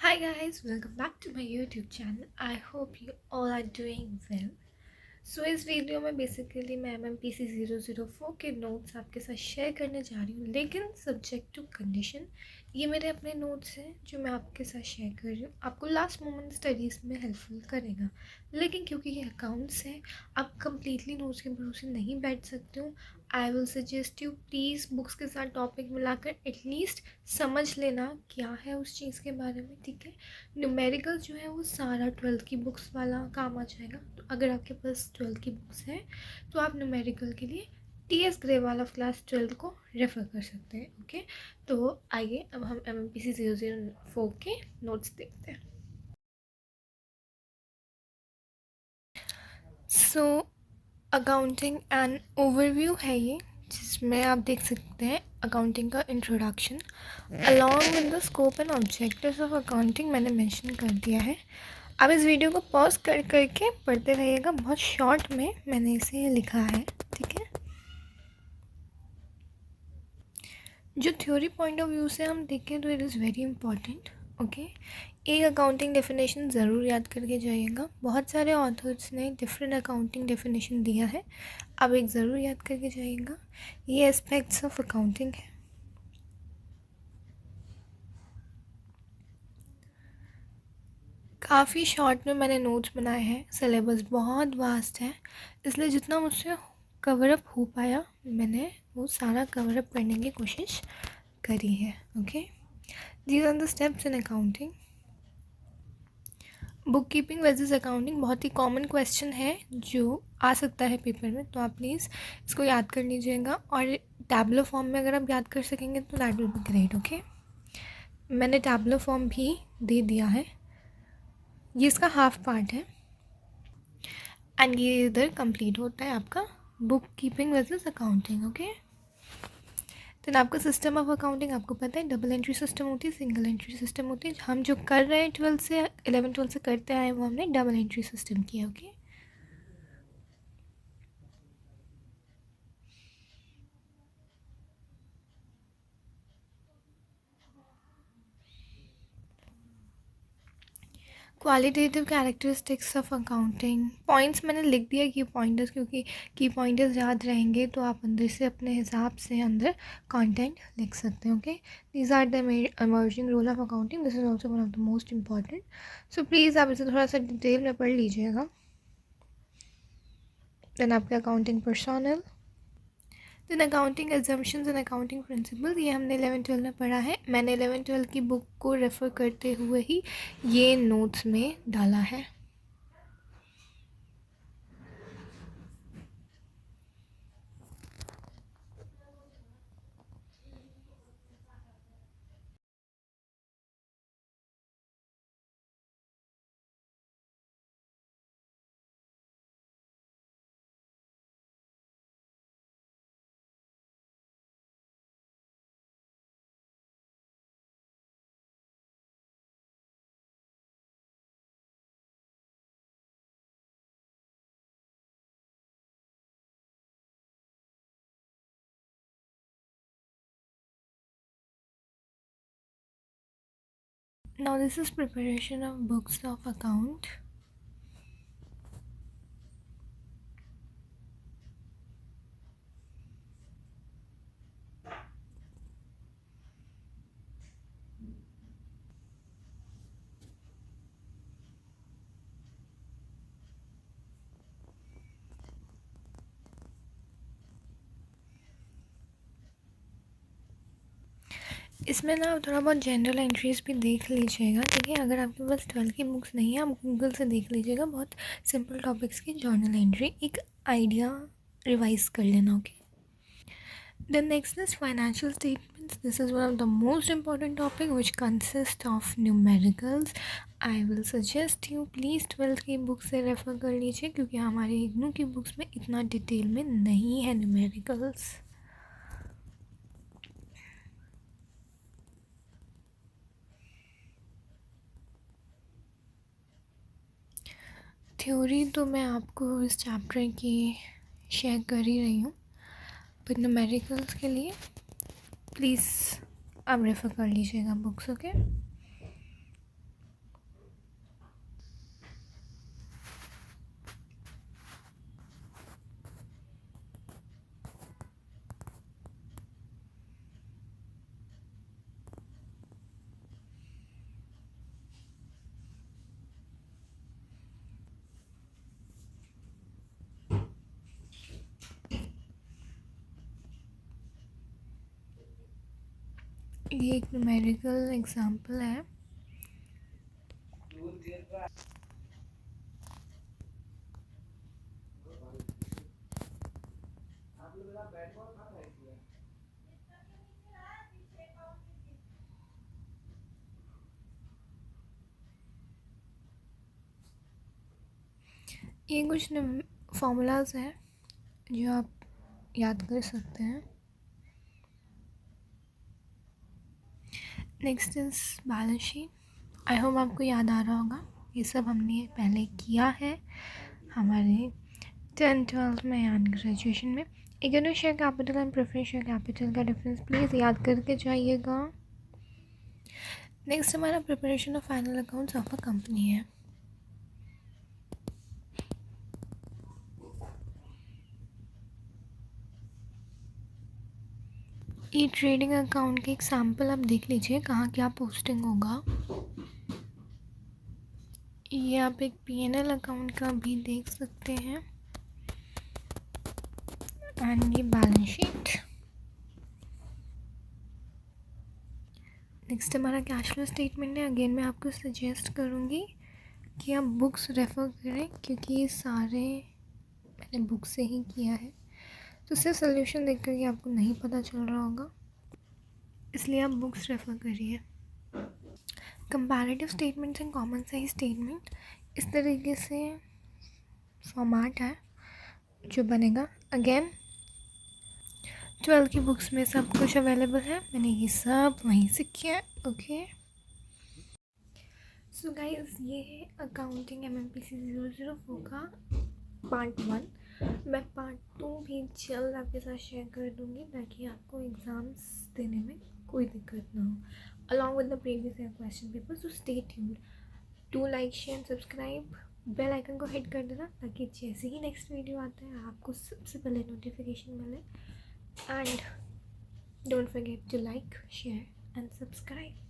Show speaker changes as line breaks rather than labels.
Hi guys, welcome back to my YouTube channel. I hope you all are doing well. सो इस video में basically मैं MMPC 004 के notes आपके साथ share करने जा रही हूँ, लेकिन सब्जेक्ट टू कंडीशन। ये मेरे अपने नोट्स हैं जो मैं आपके साथ शेयर कर रही हूँ, आपको लास्ट मोमेंट स्टडीज़ में हेल्पफुल करेगा। लेकिन क्योंकि ये अकाउंट्स हैं, आप कम्प्लीटली नोट्स के भरोसे नहीं बैठ सकते हो। I will suggest you please books के साथ टॉपिक मिलाकर एटलीस्ट समझ लेना क्या है उस चीज़ के बारे में, ठीक है। न्यूमेरिकल जो है वो सारा 12th की बुक्स वाला काम आ जाएगा। तो अगर आपके पास 12th की बुक्स हैं तो आप न्यूमेरिकल के लिए TS ग्रेवाल ऑफ क्लास 12 को रेफ़र कर सकते हैं। ओके, तो आइए अब हम MMPC 004 के नोट्स देखते हैं। सो अकाउंटिंग एंड ओवरव्यू है ये, जिसमें आप देख सकते हैं अकाउंटिंग का introduction along with the scope and objectives of accounting मैंने मेंशन कर दिया है। आप इस वीडियो को पॉज कर करके पढ़ते रहिएगा, बहुत शॉर्ट में मैंने इसे लिखा है, ठीक है। जो थ्योरी पॉइंट ऑफ व्यू से हम देखें तो it is very important. Okay, एक अकाउंटिंग डेफिनेशन ज़रूर याद करके जाइएगा। बहुत सारे ऑथर्स ने डिफरेंट अकाउंटिंग डेफिनेशन दिया है, आप एक ज़रूर याद करके जाइएगा। ये एस्पेक्ट्स ऑफ अकाउंटिंग है। काफ़ी शॉर्ट में मैंने नोट्स बनाए हैं, सिलेबस बहुत वास्ट है, इसलिए जितना मुझसे कवर अप हो पाया मैंने वो सारा कवर अप करने की कोशिश करी है। Okay, these are the steps in accounting. Bookkeeping versus accounting बहुत ही कॉमन क्वेश्चन है जो आ सकता है पेपर में, तो आप प्लीज़ इसको याद कर लीजिएगा, और टैबलो फॉर्म में अगर आप याद कर सकेंगे तो that will be great. Okay, मैंने टैबलो फॉर्म भी दे दिया है, ये इसका हाफ पार्ट है एंड ये इधर कंप्लीट होता है आपका bookkeeping versus accounting. Okay, then आपका सिस्टम ऑफ अकाउंटिंग आपको पता है, डबल एंट्री सिस्टम होती है, सिंगल एंट्री सिस्टम होती है। हम जो कर रहे हैं 12 से 11 12 से करते आए वो हमने डबल एंट्री सिस्टम किया। Okay, qualitative characteristics of accounting points मैंने लिख दिया की पॉइंटर्स, क्योंकि की पॉइंटर्स याद रहेंगे तो आप अंदर से अपने हिसाब से अंदर कंटेंट लिख सकते हैं। Okay, these are the emerging role of accounting, this is also one of the most important. So please आप इसे थोड़ा सा डिटेल में पढ़ लीजिएगा। देन आपके accounting personal, then accounting assumptions and accounting principles, ये हमने 11 12 में पढ़ा है। मैंने 11 12 की बुक को रेफ़र करते हुए ही ये नोट्स में डाला है। Now this is preparation of books of account. इसमें ना थोड़ा बहुत जनरल एंट्रीज भी देख लीजिएगा, ठीक है। अगर आपके पास 12 की बुक्स नहीं है आप गूगल से देख लीजिएगा, बहुत सिंपल टॉपिक्स की जर्नल एंट्री, एक आइडिया रिवाइज कर लेना। Okay, the next is financial statements. This is one of the most important topic which consists of numericals. I will suggest you please 12 की बुक से रेफ़र कर लीजिए, क्योंकि हमारे इग्नू की बुक्स में इतना डिटेल में नहीं है न्यूमेरिकल्स। थ्योरी तो मैं आपको इस चैप्टर की शेयर कर ही रही हूँ, बट न्यूमेरिकल्स के लिए प्लीज़ आप रेफ़र कर लीजिएगा बुक्स। ओके, ये एक न्यूमेरिकल एग्जांपल है। ये कुछ फॉर्मूलाज हैं जो आप याद कर सकते हैं। Next is balance sheet. I hope आपको याद आ रहा होगा, ये सब हमने पहले किया है हमारे 10th-12th में यानी ग्रेजुएशन में। Equity share capital and preference share capital का डिफरेंस प्लीज़ याद करके जाइएगा। नेक्स्ट हमारा preparation of final accounts of a company है। ये ट्रेडिंग अकाउंट के एग्जाम्पल आप देख लीजिए कहाँ क्या पोस्टिंग होगा। ये आप एक P&L अकाउंट का भी देख सकते हैं एंड ये बैलेंस शीट। नेक्स्ट हमारा कैश फ्लो स्टेटमेंट है। अगेन मैं आपको सजेस्ट करूँगी कि आप बुक्स रेफ़र करें क्योंकि ये सारे मैंने बुक से ही किया है, तो सिर्फ सोल्यूशन देख कर के आपको नहीं पता चल रहा होगा, इसलिए आप बुक्स रेफ़र करिए। Comparative statements and common size statement, इस तरीके से फॉर्मेट है जो बनेगा। अगेन 12 की बुक्स में सब कुछ अवेलेबल है, मैंने ये सब वहीं से किया है। ओके सो गाइस, ये है अकाउंटिंग MMPC 004 का पार्ट 1। मैं पार्ट 2 भी जल्द आपके साथ शेयर कर दूँगी ताकि आपको एग्ज़ाम्स देने में कोई दिक्कत ना हो, along with the previous year question paper. So stay tuned, do like share subscribe, bell icon को हिट कर देना ताकि जैसे ही नेक्स्ट वीडियो आता है आपको सबसे पहले नोटिफिकेशन मिले। And don't forget to like share and subscribe.